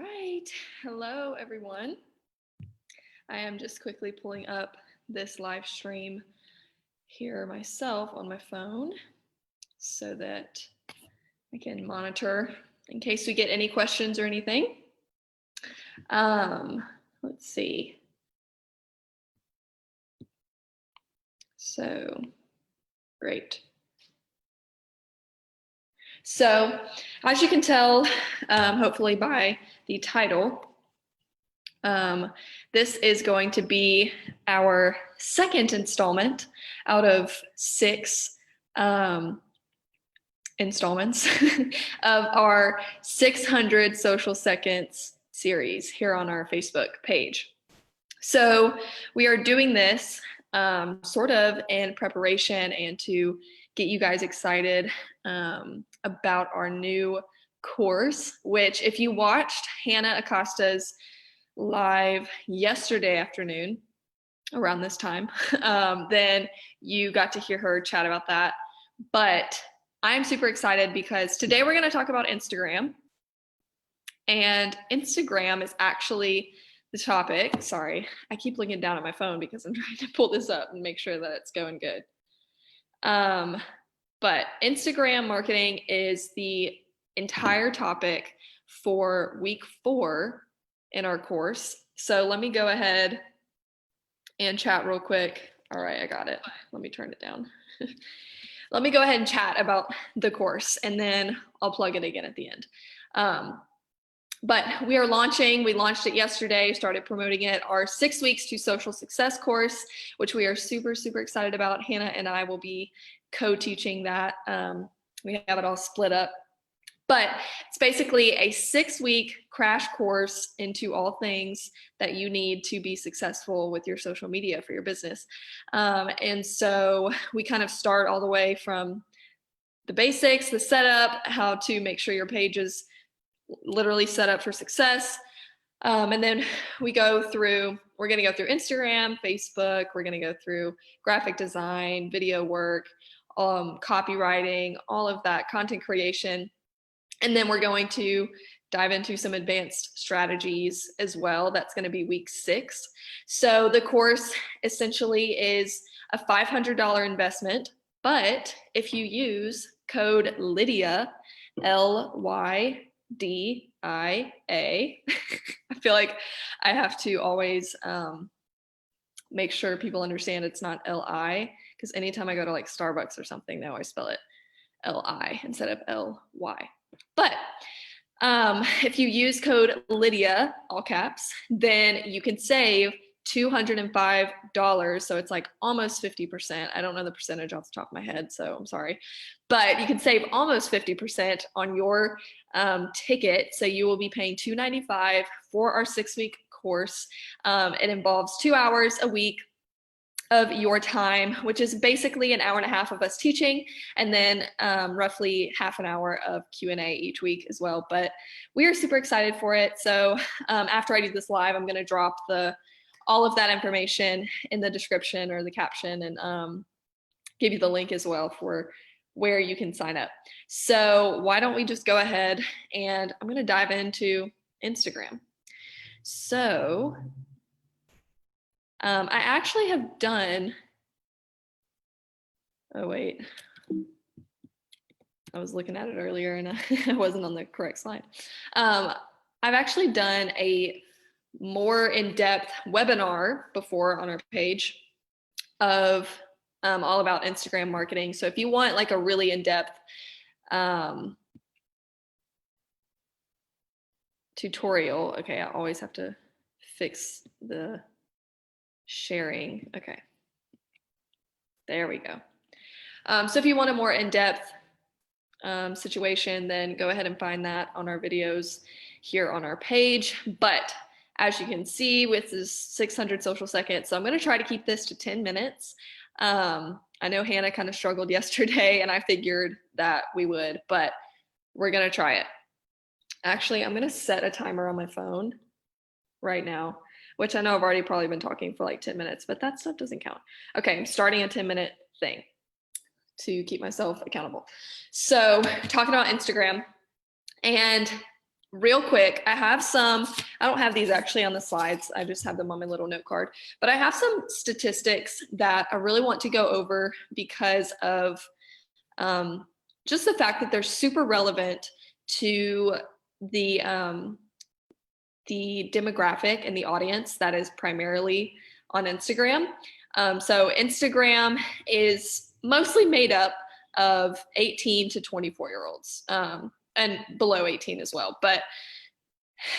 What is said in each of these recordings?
right. Hello, everyone. I am just quickly pulling up this live stream here myself on my phone so that I can monitor in case we get any questions or anything. Let's see. So, great. So, as you can tell, hopefully by the title, this is going to be our second installment out of 6 installments of our 600 Social Seconds series here on our Facebook page. So we are doing this sort of in preparation and to get you guys excited about our new course, which if you watched Hannah Acosta's live yesterday afternoon around this time, then you got to hear her chat about that. But I'm super excited because today we're going to talk about Instagram. And Instagram is actually the topic. Sorry, I keep looking down at my phone because I'm trying to pull this up and make sure that it's going good. But Instagram marketing is the entire topic for week 4 in our course. So let me go ahead and chat real quick. All right, I got it. Let me turn it down. Let me go ahead and chat about the course and then I'll plug it again at the end. But we launched it yesterday, started promoting it, our 6 weeks to social success course, which we are super, super excited about. Hannah and I will be co-teaching that. We have it all split up. But it's basically a 6-week crash course into all things that you need to be successful with your social media for your business. And so we kind of start all the way from the basics, the setup, how to make sure your page is literally set up for success. And then we're going to go through Instagram, Facebook, we're going to go through graphic design, video work, copywriting, all of that, content creation. And then we're going to dive into some advanced strategies as well. That's going to be week 6. So the course essentially is a $500 investment, but if you use code LYDIA, LYDIA, I feel like I have to always make sure people understand it's not LI, because anytime I go to like Starbucks or something, they always spell it LI instead of LY. But if you use code LYDIA, all caps, then you can save $205. So it's like almost 50%. I don't know the percentage off the top of my head, so I'm sorry. But you can save almost 50% on your ticket. So you will be paying $295 for our 6-week course. It involves 2 hours a week of your time, which is basically an hour and a half of us teaching, and then roughly half an hour of Q&A each week as well. But we are super excited for it. So after I do this live, I'm going to drop all of that information in the description or the caption and give you the link as well for where you can sign up. So why don't we just go ahead and I'm going to dive into Instagram. So I actually have done, oh wait, I was looking at it earlier and I wasn't on the correct slide. I've actually done a more in-depth webinar before on our page of all about Instagram marketing. So if you want like a really in-depth tutorial, okay, I always have to fix the sharing. Okay, there we go. So if you want a more in-depth situation, then go ahead and find that on our videos here on our page. But as you can see with this 600 social seconds, so I'm going to try to keep this to 10 minutes. I know Hannah kind of struggled yesterday and I figured that we would, but we're going to try it. Actually, I'm going to set a timer on my phone right now, which I know I've already probably been talking for like 10 minutes, but that stuff doesn't count. Okay, I'm starting a 10-minute thing to keep myself accountable. So talking about Instagram, and real quick, I have some, I don't have these actually on the slides. I just have them on my little note card, but I have some statistics that I really want to go over because of just the fact that they're super relevant to the demographic and the audience that is primarily on Instagram. So Instagram is mostly made up of 18 to 24-year-olds and below 18 as well. But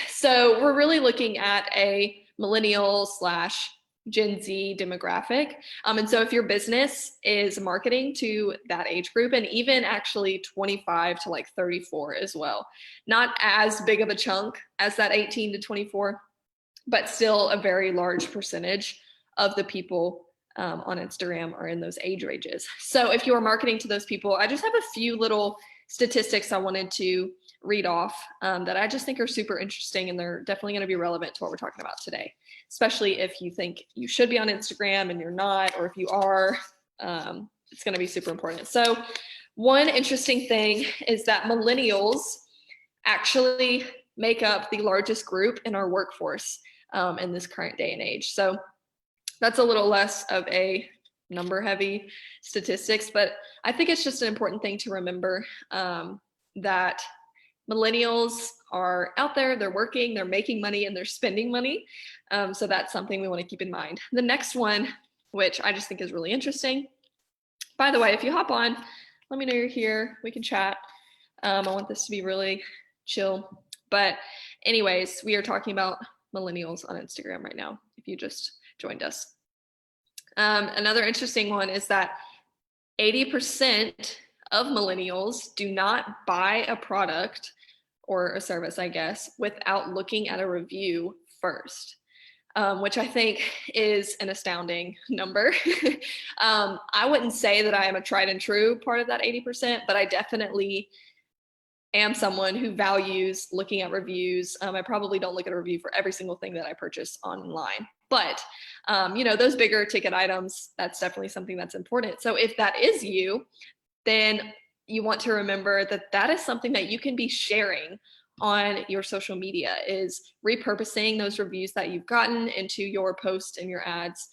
so we're really looking at a millennial slash Gen Z demographic. And so if your business is marketing to that age group, and even actually 25 to like 34 as well, not as big of a chunk as that 18 to 24, but still a very large percentage of the people on Instagram are in those age ranges. So if you are marketing to those people, I just have a few little statistics I wanted to read off that I just think are super interesting, and they're definitely going to be relevant to what we're talking about today, especially if you think you should be on Instagram and you're not, or if you are, it's going to be super important. So one interesting thing is that millennials actually make up the largest group in our workforce in this current day and age. So that's a little less of a number heavy statistics, but I think it's just an important thing to remember that millennials are out there, they're working, they're making money, and they're spending money. So that's something we want to keep in mind. The next one, which I just think is really interesting. By the way, if you hop on, let me know you're here. We can chat. I want this to be really chill. But anyways, we are talking about millennials on Instagram right now, if you just joined us. Another interesting one is that 80% of millennials do not buy a product or a service, I guess, without looking at a review first, which I think is an astounding number. I wouldn't say that I am a tried and true part of that 80%, but I definitely am someone who values looking at reviews. I probably don't look at a review for every single thing that I purchase online, but you know, those bigger ticket items, that's definitely something that's important. So if that is you, then you want to remember that that is something that you can be sharing on your social media, is repurposing those reviews that you've gotten into your posts and your ads,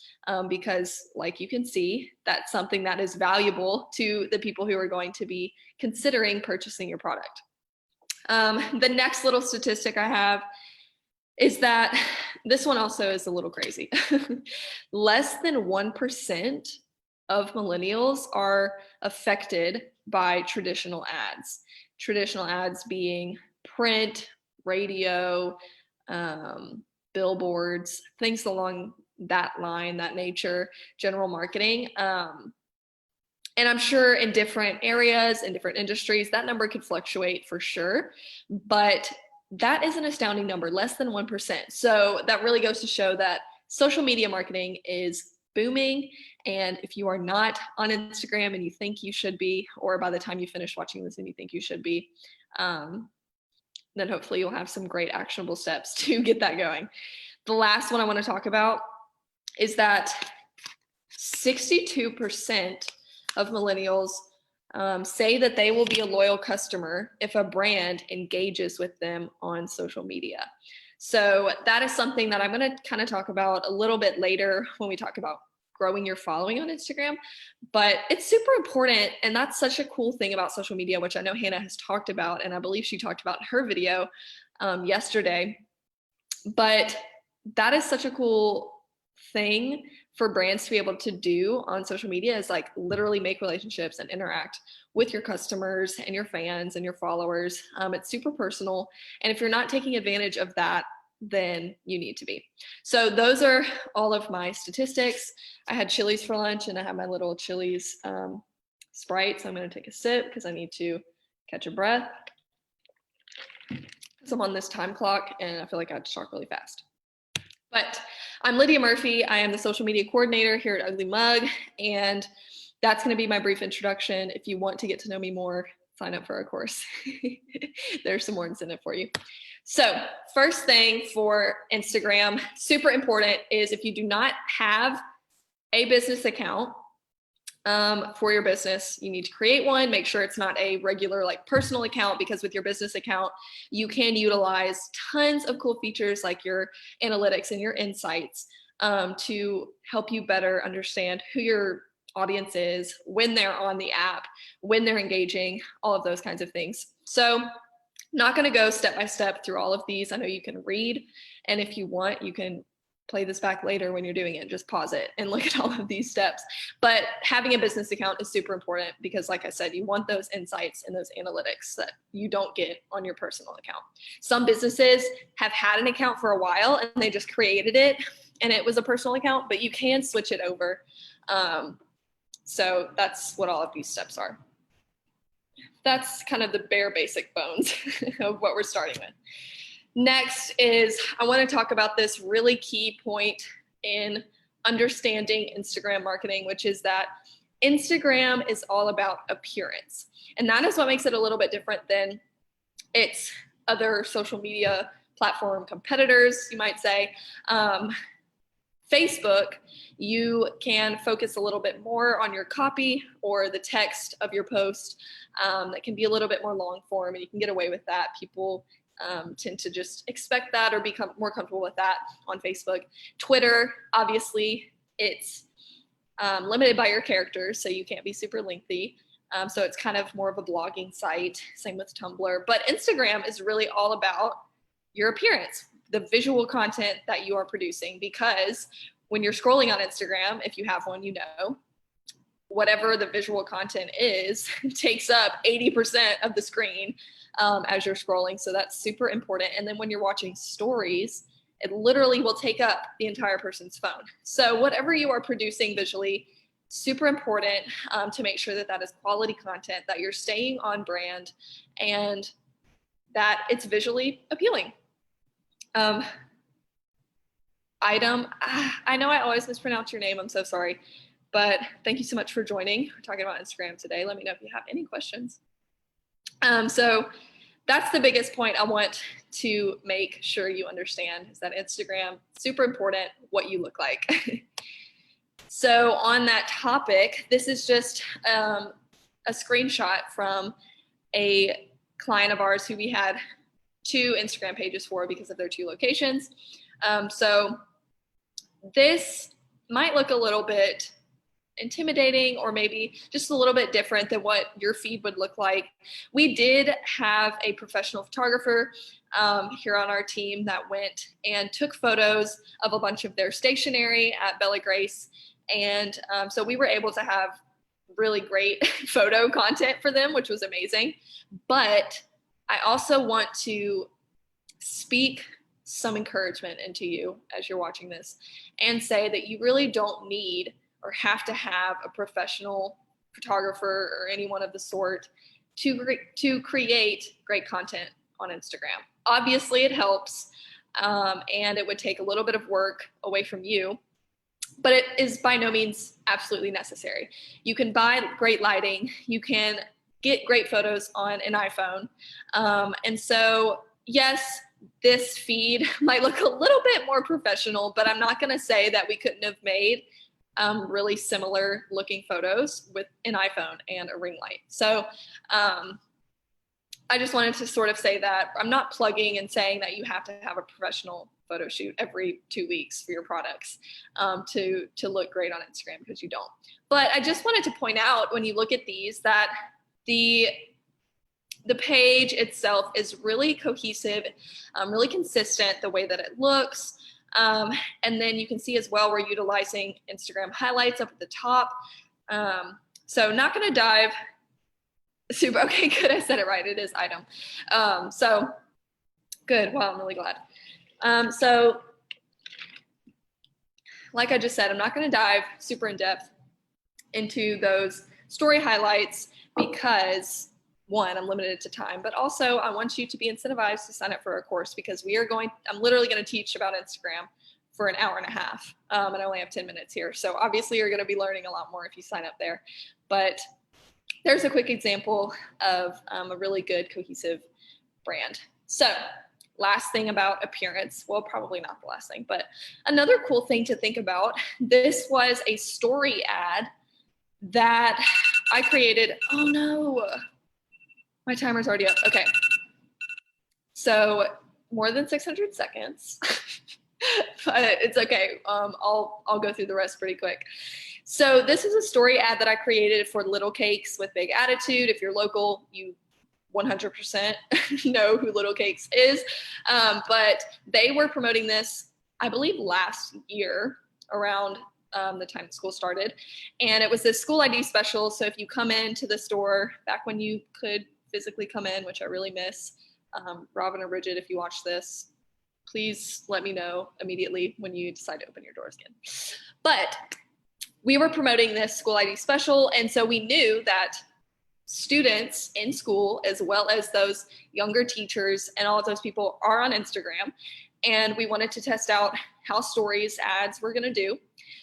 because like you can see, that's something that is valuable to the people who are going to be considering purchasing your product. The next little statistic I have is that this one also is a little crazy. Less than 1% of millennials are affected by traditional ads being print, radio, billboards, things along that line, that nature, general marketing. And I'm sure in different areas, in different industries, that number could fluctuate for sure, but that is an astounding number, less than 1%. So that really goes to show that social media marketing is booming. And if you are not on Instagram and you think you should be, or by the time you finish watching this and you think you should be, then hopefully you'll have some great actionable steps to get that going. The last one I want to talk about is that 62% of millennials say that they will be a loyal customer if a brand engages with them on social media. So that is something that I'm going to kind of talk about a little bit later when we talk about growing your following on Instagram, but it's super important. And that's such a cool thing about social media, which I know Hannah has talked about, and I believe she talked about in her video yesterday. But that is such a cool thing for brands to be able to do on social media, is like literally make relationships and interact with your customers and your fans and your followers. It's super personal. And if you're not taking advantage of that, then you need to be. So those are all of my statistics. I had Chili's for lunch and I have my little Chili's Sprite. So I'm going to take a sip because I need to catch a breath. Because I'm on this time clock and I feel like I have to talk really fast. But I'm Lydia Murphy. I am the social media coordinator here at Ugly Mug, and that's going to be my brief introduction. If you want to get to know me more, sign up for our course. There's some more incentive for you. So first thing for Instagram, super important, is if you do not have a business account, for your business. You need to create one, make sure it's not a regular like personal account, because with your business account, you can utilize tons of cool features like your analytics and your insights to help you better understand who your audience is, when they're on the app, when they're engaging, all of those kinds of things. So not going to go step by step through all of these. I know you can read, and if you want, you can play this back later when you're doing it. Just pause it and look at all of these steps. But having a business account is super important because, like I said, you want those insights and those analytics that you don't get on your personal account. Some businesses have had an account for a while and they just created it and it was a personal account, but you can switch it over. So that's what all of these steps are. That's kind of the bare basic bones of what we're starting with. Next is, I want to talk about this really key point in understanding Instagram marketing, which is that Instagram is all about appearance. And that is what makes it a little bit different than its other social media platform competitors, you might say. Facebook, you can focus a little bit more on your copy or the text of your post. That can be a little bit more long form, and you can get away with that. People tend to just expect that or become more comfortable with that on Facebook. Twitter, obviously, it's limited by your characters, so you can't be super lengthy. So it's kind of more of a blogging site, same with Tumblr. But Instagram is really all about your appearance, the visual content that you are producing, because when you're scrolling on Instagram, if you have one, you know, whatever the visual content is takes up 80% of the screen as you're scrolling. So that's super important. And then when you're watching stories, it literally will take up the entire person's phone. So whatever you are producing visually, super important to make sure that that is quality content, that you're staying on brand, and that it's visually appealing. Item, I know I always mispronounce your name, I'm so sorry, but thank you so much for joining. We're talking about Instagram today. Let me know if you have any questions. So that's the biggest point I want to make sure you understand, is that Instagram, super important what you look like. So on that topic, this is just a screenshot from a client of ours who we had 2 Instagram pages for because of their 2 locations. So this might look a little bit intimidating or maybe just a little bit different than what your feed would look like. We did have a professional photographer here on our team that went and took photos of a bunch of their stationery at Bella Grace. And so we were able to have really great photo content for them, which was amazing. But I also want to speak some encouragement into you as you're watching this and say that you really don't need or have to have a professional photographer or anyone of the sort to create great content on Instagram. Obviously it helps, and it would take a little bit of work away from you, but it is by no means absolutely necessary. You can buy great lighting, you can get great photos on an iPhone. And so, yes, this feed might look a little bit more professional, but I'm not going to say that we couldn't have made really similar looking photos with an iPhone and a ring light. So I just wanted to sort of say that I'm not plugging and saying that you have to have a professional photo shoot every 2 weeks for your products to look great on Instagram, because you don't. But I just wanted to point out, when you look at these, that the page itself is really cohesive, really consistent, the way that it looks. And then you can see as well, we're utilizing Instagram highlights up at the top. So not going to dive super, okay, good, I said it right, it is item. So good, wow, I'm really glad. So like I just said, I'm not going to dive super in depth into those story highlights because, one, I'm limited to time, but also I want you to be incentivized to sign up for our course, because I'm literally going to teach about Instagram for an hour and a half. And I only have 10 minutes here. So obviously you're going to be learning a lot more if you sign up there. But there's a quick example of a really good cohesive brand. So last thing about appearance, well, probably not the last thing, but another cool thing to think about, this was a story ad that I created. Oh no, my timer's already up. Okay. So more than 600 seconds, but it's okay. I'll go through the rest pretty quick. So this is a story ad that I created for Little Cakes with Big Attitude. If you're local, you 100% know who Little Cakes is. But they were promoting this, I believe, last year around the time school started. And it was this school ID special. So if you come into the store back when you could physically come in, which I really miss, Robin or Bridget, if you watch this, please let me know immediately when you decide to open your doors again. But we were promoting this school ID special, and so we knew that students in school, as well as those younger teachers and all of those people, are on Instagram, and we wanted to test out how stories ads were going to do.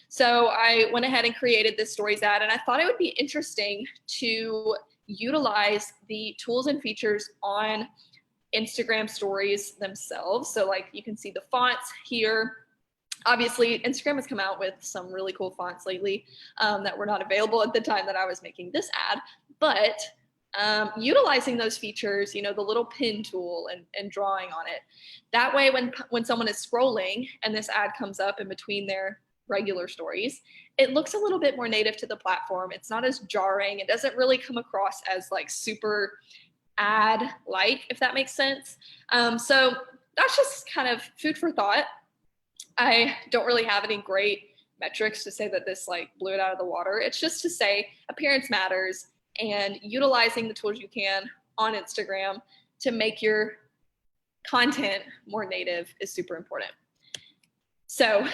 So I went ahead and created this stories ad, and I thought it would be interesting to utilize the tools and features on Instagram stories themselves. So like you can see the fonts here. Obviously, Instagram has come out with some really cool fonts lately that were not available at the time that I was making this ad, but utilizing those features, you know, the little pin tool and drawing on it. That way, when someone is scrolling and this ad comes up in between their regular stories, it looks a little bit more native to the platform. It's not as jarring. It doesn't really come across as like super ad-like, if that makes sense. So that's just kind of food for thought. I don't really have any great metrics to say that this like blew it out of the water. It's just to say appearance matters, and utilizing the tools you can on Instagram to make your content more native is super important. So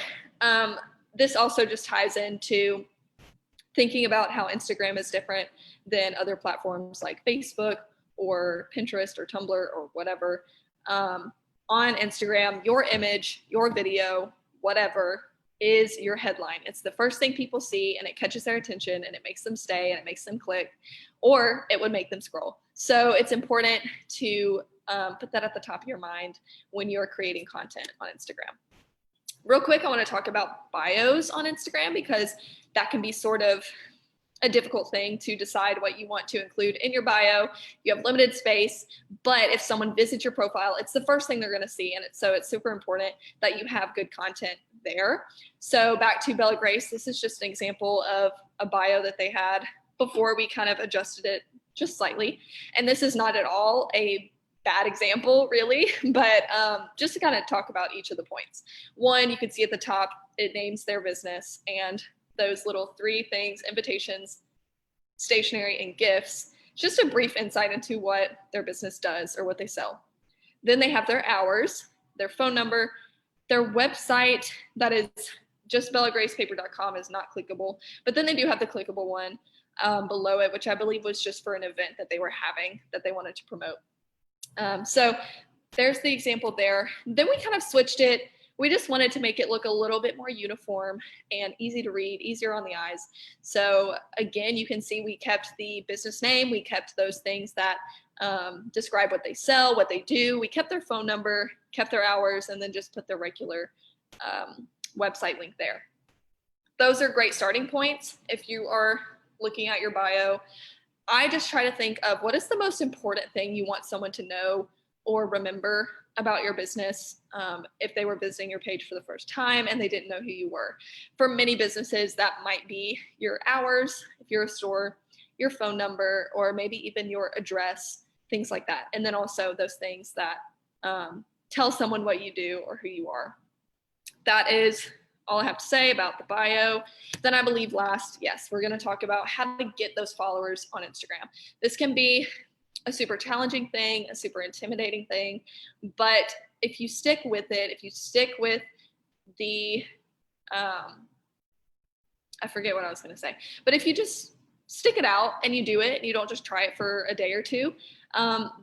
this also just ties into thinking about how Instagram is different than other platforms like Facebook or Pinterest or Tumblr or whatever. On Instagram, your image, your video, whatever, is your headline. It's the first thing people see, and it catches their attention, and it makes them stay, and it makes them click, or it would make them scroll. So it's important to put that at the top of your mind when you're creating content on Instagram. Real quick, I want to talk about bios on Instagram, because that can be sort of a difficult thing to decide what you want to include in your bio. You have limited space, but if someone visits your profile, it's the first thing they're going to see. And so it's super important that you have good content there. So back to Bella Grace, this is just an example of a bio that they had before we kind of adjusted it just slightly. And this is not at all a bad example, really, but just to kind of talk about each of the points. One, you can see at the top, it names their business, and those little three things: invitations, stationery, and gifts. Just a brief insight into what their business does or what they sell. Then they have their hours, their phone number, their website. That is just bellagracepaper.com is not clickable, but then they do have the clickable one below it, which I believe was just for an event that they were having that they wanted to promote. So there's the example there. Then we kind of switched it. We just wanted to make it look a little bit more uniform and easy to read, easier on the eyes. So again, you can see we kept the business name. We kept those things that describe what they sell, what they do. We kept their phone number, kept their hours, and then just put their regular website link there. Those are great starting points if you are looking at your bio. I just try to think of what is the most important thing you want someone to know or remember about your business if they were visiting your page for the first time and they didn't know who you were. For many businesses, that might be your hours, if you're a store, your phone number, or maybe even your address, things like that. And then also those things that tell someone what you do or who you are. That is all I have to say about the bio. Then I believe last, yes, we're going to talk about how to get those followers on Instagram. This can be a super challenging thing, a super intimidating thing, but if you stick with it, if you stick with the, I forget what I was going to say, but if you just stick it out and you do it and you don't just try it for a day or two,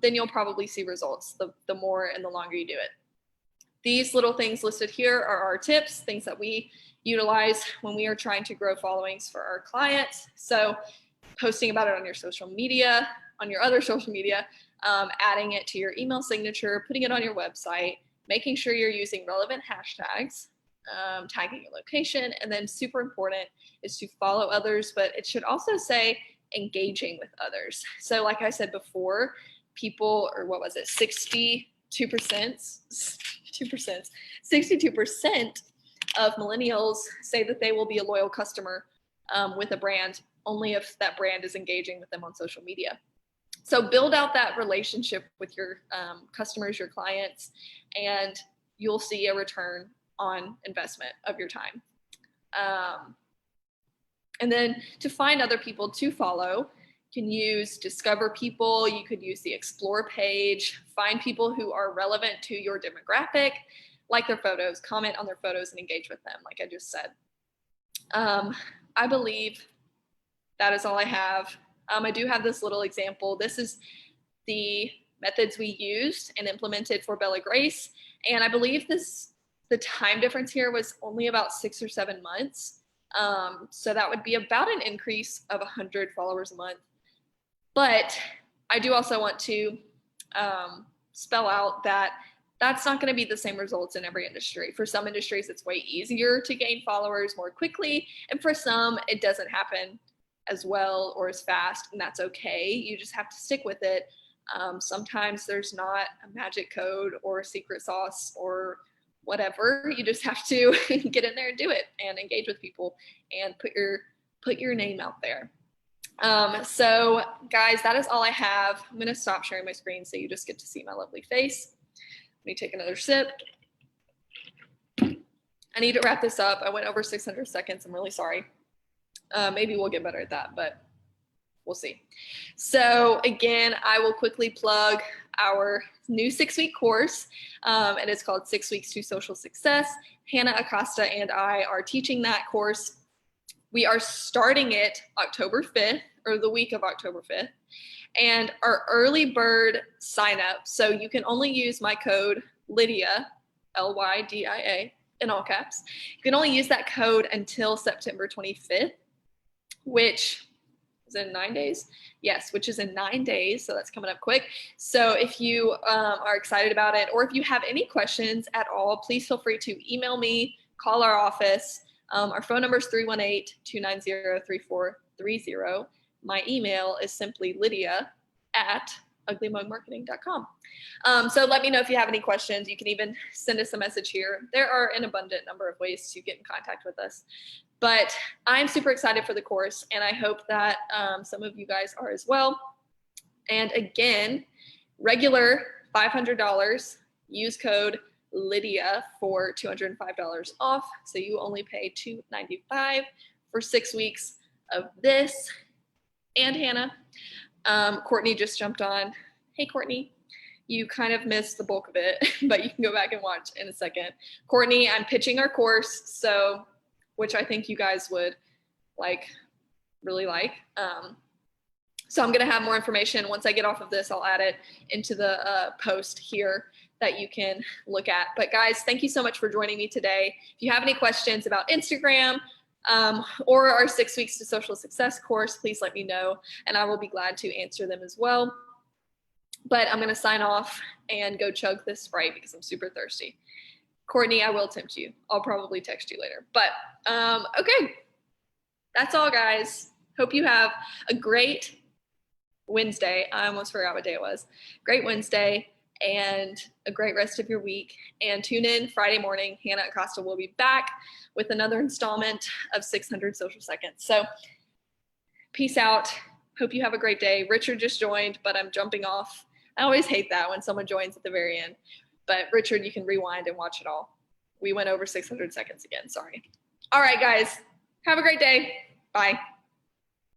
then you'll probably see results the more and the longer you do it. These little things listed here are our tips, things that we utilize when we are trying to grow followings for our clients. So posting about it on your social media, on your other social media, adding it to your email signature, putting it on your website, making sure you're using relevant hashtags, tagging your location, and then super important is to follow others, but it should also say engaging with others. So like I said before, people, or what was it, 62%, 62% of millennials say that they will be a loyal customer with a brand only if that brand is engaging with them on social media. So build out that relationship with your customers, your clients, and you'll see a return on investment of your time. And then to find other people to follow, you can use Discover People, you could use the Explore page, find people who are relevant to your demographic, like their photos, comment on their photos, and engage with them, like I just said. I believe that is all I have. I do have this little example. This is the methods we used and implemented for Bella Grace. And I believe the time difference here was only about 6 or 7 months. So that would be about an increase of 100 followers a month. But I do also want to spell out that that's not going to be the same results in every industry. For some industries, it's way easier to gain followers more quickly. And for some, it doesn't happen as well or as fast, and that's okay. You just have to stick with it. Sometimes there's not a magic code or a secret sauce or whatever. You just have to get in there and do it and engage with people and put your name out there. So guys, that is all I have. I'm going to stop sharing my screen so you just get to see my lovely face. Let me take another sip. I need to wrap this up. I went over 600 seconds. I'm really sorry. Maybe we'll get better at that, but we'll see. So again, I will quickly plug our new 6-week course. And it's called 6 Weeks to Social Success. Hannah Acosta and I are teaching that course. We are starting it October 5th, or the week of October 5th. And our early bird sign up, so you can only use my code LYDIA, LYDIA, in all caps. You can only use that code until September 25th, which is in 9 days. Yes, which is in 9 days. So that's coming up quick. So if you are excited about it, or if you have any questions at all, please feel free to email me, call our office. Our phone number is 318-290-3430. My email is simply lydia@uglymugmarketing.com. So let me know if you have any questions. You can even send us a message here. There are an abundant number of ways to get in contact with us. But I'm super excited for the course, and I hope that some of you guys are as well. And again, regular $500, use code LYDIA for $205 off. So you only pay $295 for 6 weeks of this. And Hannah, Courtney just jumped on. Hey, Courtney, you kind of missed the bulk of it, but you can go back and watch in a second. Courtney, I'm pitching our course, so which I think you guys would really like. So I'm gonna have more information. Once I get off of this, I'll add it into the post here that you can look at. But guys, thank you so much for joining me today. If you have any questions about Instagram or our 6 Weeks to Social Success course, please let me know, and I will be glad to answer them as well. But I'm gonna sign off and go chug this Sprite because I'm super thirsty. Courtney, I will tempt you. I'll probably text you later. But okay, that's all, guys. Hope you have a great Wednesday. I almost forgot what day it was. Great Wednesday and a great rest of your week. And tune in Friday morning. Hannah Acosta will be back with another installment of 600 Social Seconds. So peace out. Hope you have a great day. Richard just joined, but I'm jumping off. I always hate that when someone joins at the very end. But Richard, you can rewind and watch it all. We went over 600 seconds again, sorry. All right, guys, have a great day. Bye.